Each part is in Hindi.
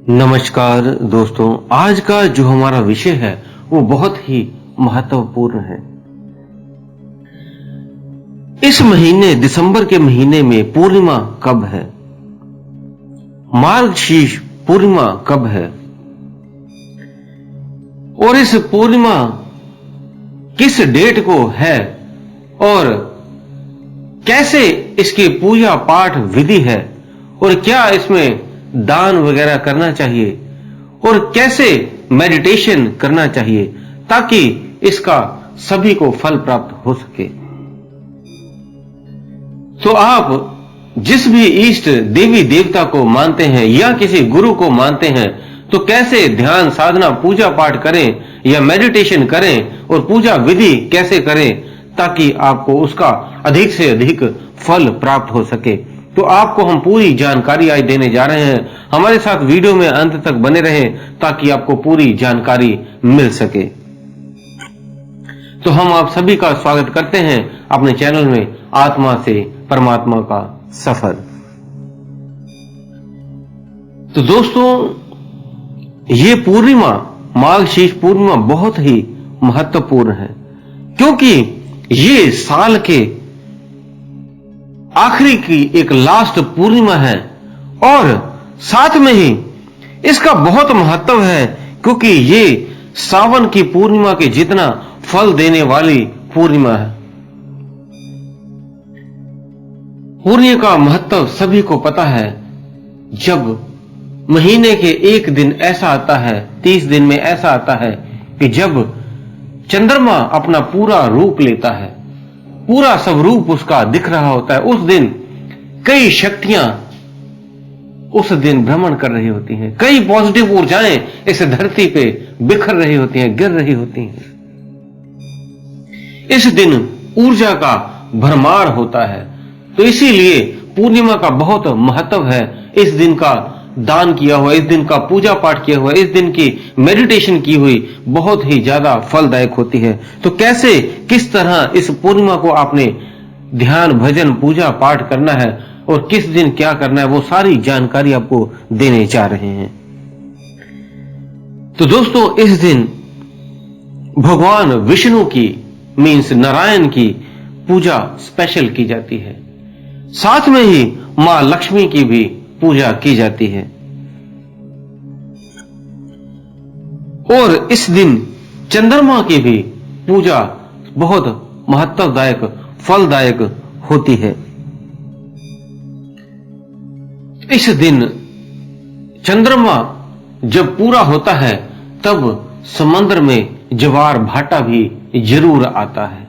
नमस्कार दोस्तों, आज का जो हमारा विषय है वो बहुत ही महत्वपूर्ण है। इस महीने दिसंबर के महीने में पूर्णिमा कब है? मार्गशीर्ष पूर्णिमा कब है? और इस पूर्णिमा किस डेट को है और कैसे इसकी पूजा पाठ विधि है और क्या इसमें दान वगैरह करना चाहिए और कैसे मेडिटेशन करना चाहिए ताकि इसका सभी को फल प्राप्त हो सके। तो आप जिस भी इष्ट देवी देवता को मानते हैं या किसी गुरु को मानते हैं तो कैसे ध्यान साधना पूजा पाठ करें या मेडिटेशन करें और पूजा विधि कैसे करें ताकि आपको उसका अधिक से अधिक फल प्राप्त हो सके। तो आपको हम पूरी जानकारी आज देने जा रहे हैं। हमारे साथ वीडियो में अंत तक बने रहें ताकि आपको पूरी जानकारी मिल सके। तो हम आप सभी का स्वागत करते हैं अपने चैनल में आत्मा से परमात्मा का सफर। तो दोस्तों, ये पूर्णिमा मार्गशीर्ष पूर्णिमा बहुत ही महत्वपूर्ण है क्योंकि ये साल के आखिरी की एक लास्ट पूर्णिमा है और साथ में ही इसका बहुत महत्व है क्योंकि ये सावन की पूर्णिमा के जितना फल देने वाली पूर्णिमा है। पूर्णिमा का महत्व सभी को पता है। जब महीने के एक दिन ऐसा आता है, 30 दिन में ऐसा आता है कि जब चंद्रमा अपना पूरा रूप लेता है, पूरा स्वरूप उसका दिख रहा होता है, उस दिन कई शक्तियां उस दिन भ्रमण कर रही होती हैं, कई पॉजिटिव ऊर्जाएं इस धरती पे बिखर रही होती हैं, गिर रही होती हैं। इस दिन ऊर्जा का भरमार होता है। तो इसीलिए पूर्णिमा का बहुत महत्व है। इस दिन का दान किया हुआ, इस दिन का पूजा पाठ किया हुआ, इस दिन की मेडिटेशन की हुई बहुत ही ज्यादा फलदायक होती है। तो कैसे किस तरह इस पूर्णिमा को आपने ध्यान भजन पूजा पाठ करना है और किस दिन क्या करना है वो सारी जानकारी आपको देने जा रहे हैं। तो दोस्तों, इस दिन भगवान विष्णु की मीन्स नारायण की पूजा स्पेशल की जाती है। साथ में ही मां लक्ष्मी की भी पूजा की जाती है और इस दिन चंद्रमा की भी पूजा बहुत महत्वदायक फलदायक होती है। इस दिन चंद्रमा जब पूरा होता है तब समंदर में ज्वार भाटा भी जरूर आता है।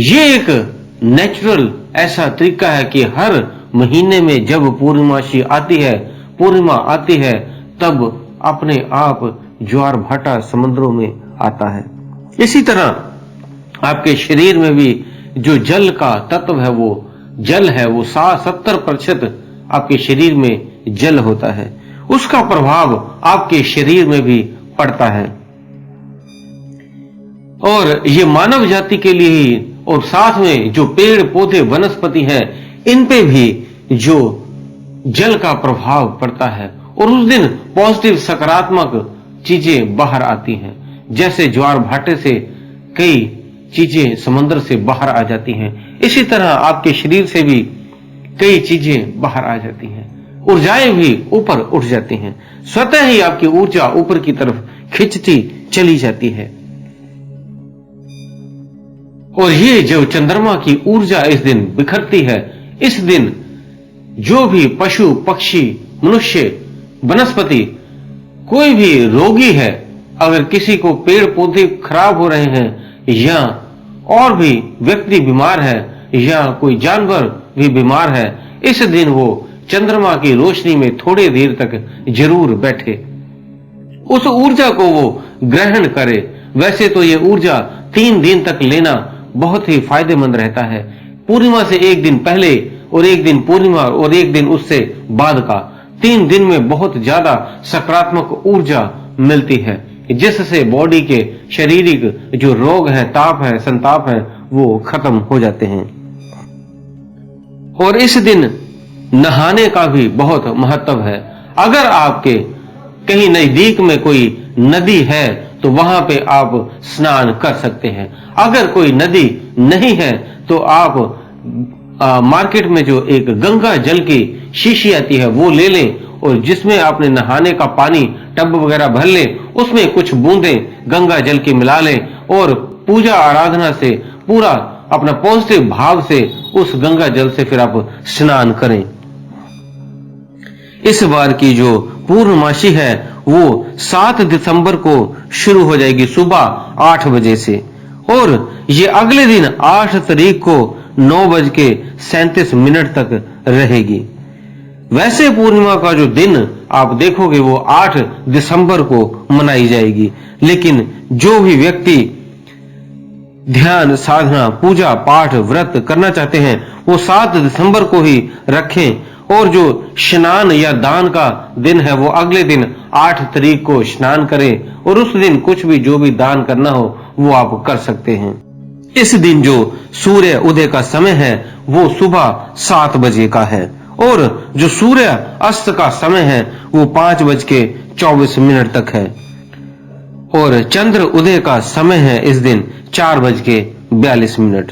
ये एक नेचुरल ऐसा तरीका है कि हर महीने में जब पूर्णिमा आती है तब अपने आप ज्वार भाटा समुद्रों में आता है। इसी तरह आपके शरीर में भी जो जल का तत्व है वो जल है, वो 70% आपके शरीर में जल होता है, उसका प्रभाव आपके शरीर में भी पड़ता है। और ये मानव जाति के लिए ही और साथ में जो पेड़ पौधे वनस्पति हैं इन पे भी जो जल का प्रभाव पड़ता है और उस दिन पॉजिटिव सकारात्मक चीजें बाहर आती हैं। जैसे ज्वार भाटे से कई चीजें समंदर से बाहर आ जाती हैं, इसी तरह आपके शरीर से भी कई चीजें बाहर आ जाती हैं, ऊर्जाएं भी ऊपर उठ जाती हैं, स्वतः ही आपकी ऊर्जा ऊपर की तरफ खिंचती चली जाती है। और ये जो चंद्रमा की ऊर्जा इस दिन बिखरती है, इस दिन जो भी पशु पक्षी मनुष्य वनस्पति कोई भी रोगी है, अगर किसी को पेड़ पौधे खराब हो रहे हैं या और भी व्यक्ति बीमार है या कोई जानवर भी बीमार है, इस दिन वो चंद्रमा की रोशनी में थोड़ी देर तक जरूर बैठे, उस ऊर्जा को वो ग्रहण करे। वैसे तो ये ऊर्जा 3 दिन तक लेना बहुत ही फायदेमंद रहता है। पूर्णिमा से एक दिन पहले और एक दिन पूर्णिमा और एक दिन उससे बाद का 3 दिन में बहुत ज्यादा सकारात्मक ऊर्जा मिलती है, जिससे बॉडी के शारीरिक जो रोग है, ताप है, संताप है, वो खत्म हो जाते हैं। और इस दिन नहाने का भी बहुत महत्व है। अगर आपके कहीं नजदीक में कोई नदी है तो वहां पे आप स्नान कर सकते हैं। अगर कोई नदी नहीं है तो आप मार्केट में जो एक गंगा जल की शीशी आती है वो ले लें और जिसमें आपने नहाने का पानी टब वगैरह भर लें, उसमें कुछ बूंदें गंगा जल की मिला लें और पूजा आराधना से पूरा अपना पॉजिटिव भाव से उस गंगा जल से फिर आप स्नान करें। इस बार की जो पूर्णमासी है वो 7 दिसंबर को शुरू हो जाएगी सुबह 8 बजे से और ये अगले दिन 8 तारीख को 9:37 तक रहेगी। वैसे पूर्णिमा का जो दिन आप देखोगे वो 8 दिसंबर को मनाई जाएगी, लेकिन जो भी व्यक्ति ध्यान साधना पूजा पाठ व्रत करना चाहते हैं वो 7 दिसंबर को ही रखें और जो स्नान या दान का दिन है वो अगले दिन 8 तारीख को स्नान करें और उस दिन कुछ भी जो भी दान करना हो वो आप कर सकते हैं। इस दिन जो सूर्य उदय का समय है वो सुबह 7 बजे का है और जो सूर्य अस्त का समय है वो 5:24 तक है और चंद्र उदय का समय है इस दिन 4:42।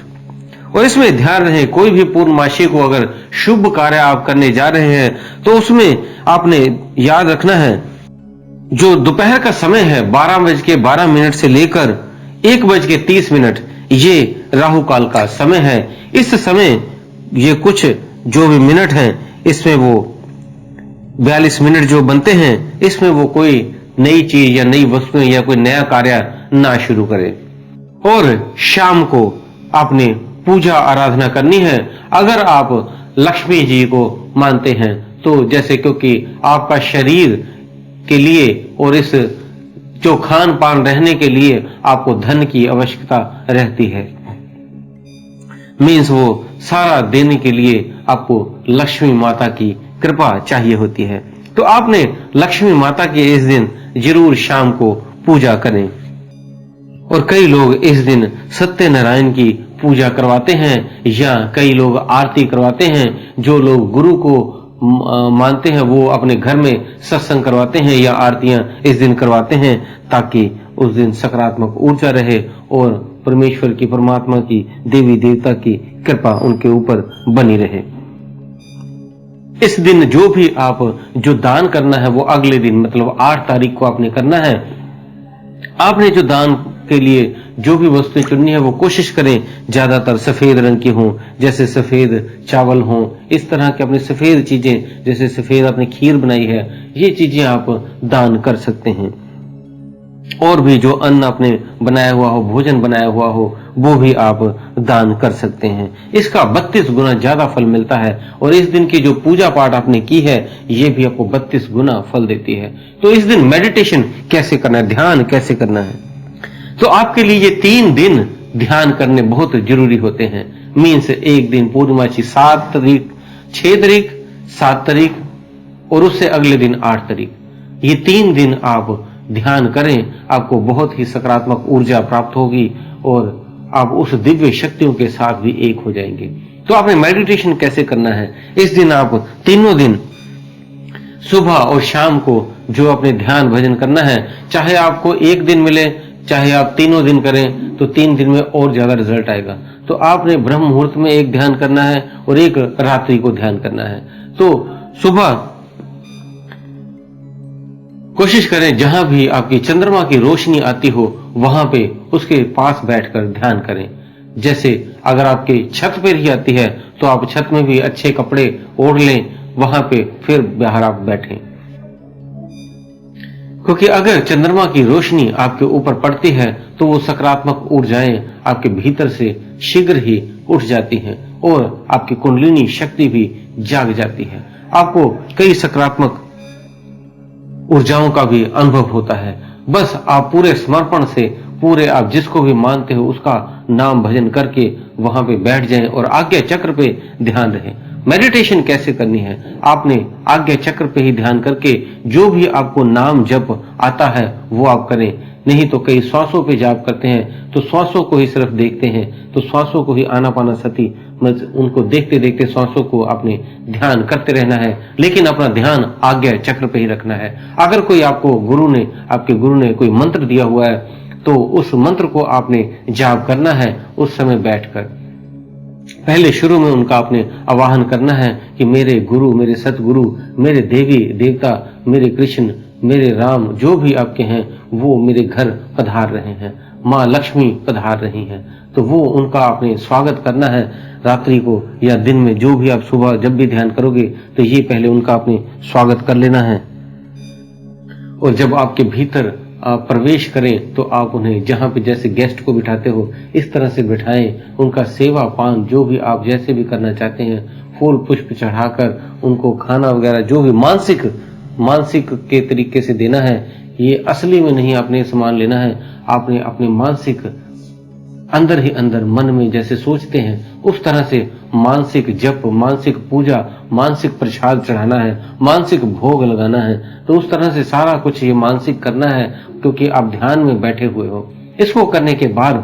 और इसमें ध्यान रहे कोई भी पूर्णमासी को अगर शुभ कार्य आप करने जा रहे हैं तो उसमें आपने याद रखना है जो दोपहर का समय है 12:12 से लेकर 1:30 ये राहु काल का समय है। इस समय ये कुछ जो भी मिनट हैं इसमें वो 42 मिनट जो बनते हैं इसमें वो कोई नई चीज या नई वस्तुएं या कोई नया कार्य ना शुरू करें। और शाम को आपने पूजा आराधना करनी है। अगर आप लक्ष्मी जी को मानते हैं तो जैसे क्योंकि आपका शरीर के लिए और इस जो खान पान रहने के लिए आपको धन की आवश्यकता रहती है, मीन्स वो सारा देने के लिए आपको लक्ष्मी माता की कृपा चाहिए होती है। तो आपने लक्ष्मी माता के इस दिन जरूर शाम को पूजा करें। और कई लोग इस दिन सत्यनारायण की पूजा करवाते हैं या कई लोग आरती करवाते हैं। जो लोग गुरु को मानते हैं वो अपने घर में सत्संग करवाते हैं या आरतियां इस दिन करवाते हैं ताकि उस दिन सकारात्मक ऊर्जा रहे और परमेश्वर की परमात्मा की देवी देवता की कृपा उनके ऊपर बनी रहे। इस दिन जो भी आप जो दान करना है वो अगले दिन मतलब 8 तारीख को आपने करना है। आपने जो दान के लिए जो भी वस्तुएं चुननी है वो कोशिश करें ज्यादातर सफेद रंग की हों, जैसे सफेद चावल हों, इस तरह की अपनी सफेद चीजें, जैसे सफेद आपने खीर बनाई है ये चीजें आप दान कर सकते हैं। और भी जो अन्न आपने बनाया हुआ हो, भोजन बनाया हुआ हो, वो भी आप दान कर सकते हैं। इसका 32 गुना ज्यादा फल मिलता है और इस दिन की जो पूजा पाठ आपने की है ये भी आपको 32 गुना फल देती है। तो इस दिन मेडिटेशन कैसे करना है, ध्यान कैसे करना है, तो आपके लिए ये 3 दिन ध्यान करने बहुत जरूरी होते हैं। मीन्स एक दिन पूर्णमासी 7 तारीख, 6 तारीख, 7 तारीख और उससे अगले दिन 8 तारीख, ये 3 दिन आप ध्यान करें, आपको बहुत ही सकारात्मक ऊर्जा प्राप्त होगी और आप उस दिव्य शक्तियों के साथ भी एक हो जाएंगे। तो आपने मेडिटेशन कैसे करना है, इस दिन आप तीनों दिन सुबह और शाम को जो अपने ध्यान भजन करना है, चाहे आपको एक दिन मिले चाहे आप तीनों दिन करें तो 3 दिन में और ज्यादा रिजल्ट आएगा। तो आपने ब्रह्म मुहूर्त में एक ध्यान करना है और एक रात्रि को ध्यान करना है। तो सुबह कोशिश करें जहां भी आपकी चंद्रमा की रोशनी आती हो वहां पे उसके पास बैठकर ध्यान करें। जैसे अगर आपके छत पर ही आती है तो आप छत में भी अच्छे कपड़े ओढ़ लें, वहां पे फिर बाहर आप बैठें, क्योंकि अगर चंद्रमा की रोशनी आपके ऊपर पड़ती है तो वो सकारात्मक ऊर्जाएं आपके भीतर से शीघ्र ही उठ जाती हैं और आपकी कुंडलिनी शक्ति भी जाग जाती है। आपको कई सकारात्मक ऊर्जाओं का भी अनुभव होता है। बस आप पूरे समर्पण से पूरे आप जिसको भी मानते हो उसका नाम भजन करके वहां पे बैठ जाएं और आज्ञा चक्र पे ध्यान रहे। मेडिटेशन कैसे करनी है, आपने आज्ञा चक्र पे ही ध्यान करके जो भी आपको नाम जप आता है वो आप करें। नहीं तो कई श्वासों पे जाप करते हैं तो श्वासों को ही सिर्फ देखते हैं, तो श्वासों को ही आनापानसति उनको देखते देखते श्वासों को अपने ध्यान करते रहना है, लेकिन अपना ध्यान आज्ञा चक्र पे ही रखना है। अगर कोई आपको आपके गुरु ने कोई मंत्र दिया हुआ है तो उस मंत्र को आपने जाप करना है उस समय बैठकर। पहले शुरू में उनका आपने आवाहन करना है कि मेरे गुरु, मेरे सतगुरु, मेरे देवी देवता, मेरे कृष्ण, मेरे राम, जो भी आपके हैं वो मेरे घर पधार रहे हैं, माँ लक्ष्मी पधार रही हैं, तो वो उनका आपने स्वागत करना है। रात्रि को या दिन में जो भी आप सुबह जब भी ध्यान करोगे तो ये पहले उनका आपने स्वागत कर लेना है। और जब आपके भीतर आप प्रवेश करें तो आप उन्हें जहां पे जैसे गेस्ट को बिठाते हो इस तरह से बिठाएं। उनका सेवा पान जो भी आप जैसे भी करना चाहते हैं, फूल पुष्प चढ़ाकर उनको खाना वगैरह जो भी मानसिक के तरीके से देना है। ये असली में नहीं आपने सामान लेना है, आपने अपने मानसिक अंदर ही अंदर मन में जैसे सोचते हैं उस तरह से मानसिक जप, मानसिक पूजा, मानसिक प्रसाद चढ़ाना है, मानसिक भोग लगाना है। तो उस तरह से सारा कुछ ये मानसिक करना है क्योंकि आप ध्यान में बैठे हुए हो। इसको करने के बाद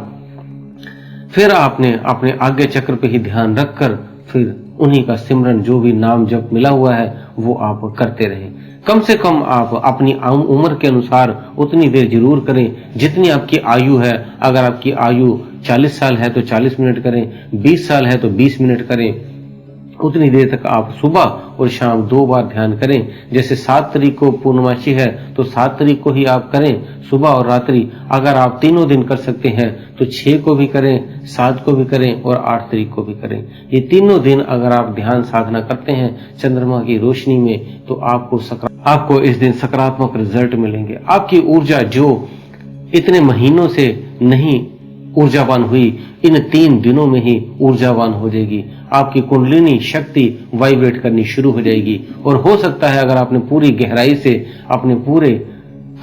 फिर आपने अपने आज्ञा चक्र पे ही ध्यान रखकर फिर उन्हीं का सिमरन जो भी नाम जप मिला हुआ है वो आप करते रहें। कम से कम आप अपनी उम्र के अनुसार उतनी देर जरूर करें जितनी आपकी आयु है। अगर आपकी आयु 40 साल है तो 40 मिनट करें, 20 साल है तो 20 मिनट करें। उतनी देर तक आप सुबह और शाम 2 बार ध्यान करें। जैसे 7 तारीख को पूर्णमासी है तो 7 तारीख को ही आप करें सुबह और रात्रि। अगर आप तीनों दिन कर सकते हैं तो 6 को भी करें, 7 को भी करें और 8 तारीख को भी करें। ये तीनों दिन अगर आप ध्यान साधना करते हैं चंद्रमा की रोशनी में तो आपको इस दिन सकारात्मक रिजल्ट मिलेंगे। आपकी ऊर्जा जो इतने महीनों से नहीं ऊर्जावान हुई, इन 3 दिनों में ही ऊर्जावान हो जाएगी। आपकी कुंडलिनी शक्ति वाइब्रेट करनी शुरू हो जाएगी। और हो सकता है अगर आपने पूरी गहराई से अपने पूरे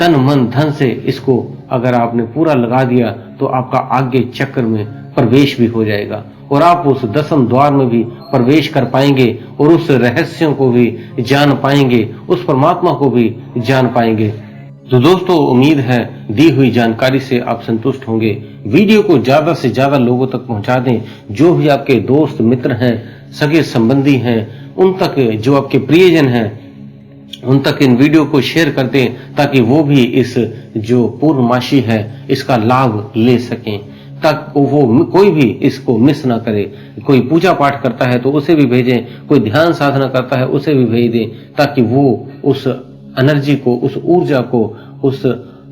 तन मन धन से इसको अगर आपने पूरा लगा दिया तो आपका आज्ञा चक्र में प्रवेश भी हो जाएगा और आप उस 10वें द्वार में भी प्रवेश कर पाएंगे और उस रहस्यों को भी जान पाएंगे, उस परमात्मा को भी जान पाएंगे। तो दोस्तों, उम्मीद है दी हुई जानकारी से आप संतुष्ट होंगे। वीडियो को ज्यादा से ज्यादा लोगों तक पहुंचा दें। जो भी आपके दोस्त मित्र हैं, सगे संबंधी हैं, उन तक, जो आपके प्रियजन हैं, उन तक इन वीडियो को शेयर कर दें ताकि वो भी इस जो पूर्णमासी है इसका लाभ ले सकें, तक वो कोई भी इसको मिस ना करे। कोई पूजा पाठ करता है तो उसे भी भेजें, कोई ध्यान साधना करता है उसे भी भेज दें ताकि वो उस एनर्जी को, उस ऊर्जा को, उस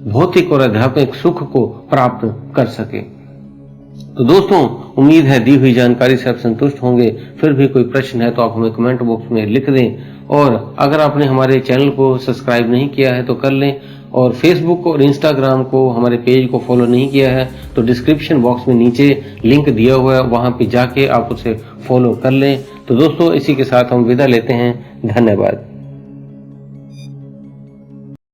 भौतिक और आध्यात्मिक सुख को प्राप्त कर सके। तो दोस्तों, उम्मीद है दी हुई जानकारी से आप संतुष्ट होंगे। फिर भी कोई प्रश्न है तो आप हमें कमेंट बॉक्स में लिख दें और अगर आपने हमारे चैनल को सब्सक्राइब नहीं किया है तो कर लें और फेसबुक और इंस्टाग्राम को, हमारे पेज को फॉलो नहीं किया है तो डिस्क्रिप्शन बॉक्स में नीचे लिंक दिया हुआ है, वहां पे जाके आप उसे फॉलो कर लें। तो दोस्तों, इसी के साथ हम विदा लेते हैं। धन्यवाद।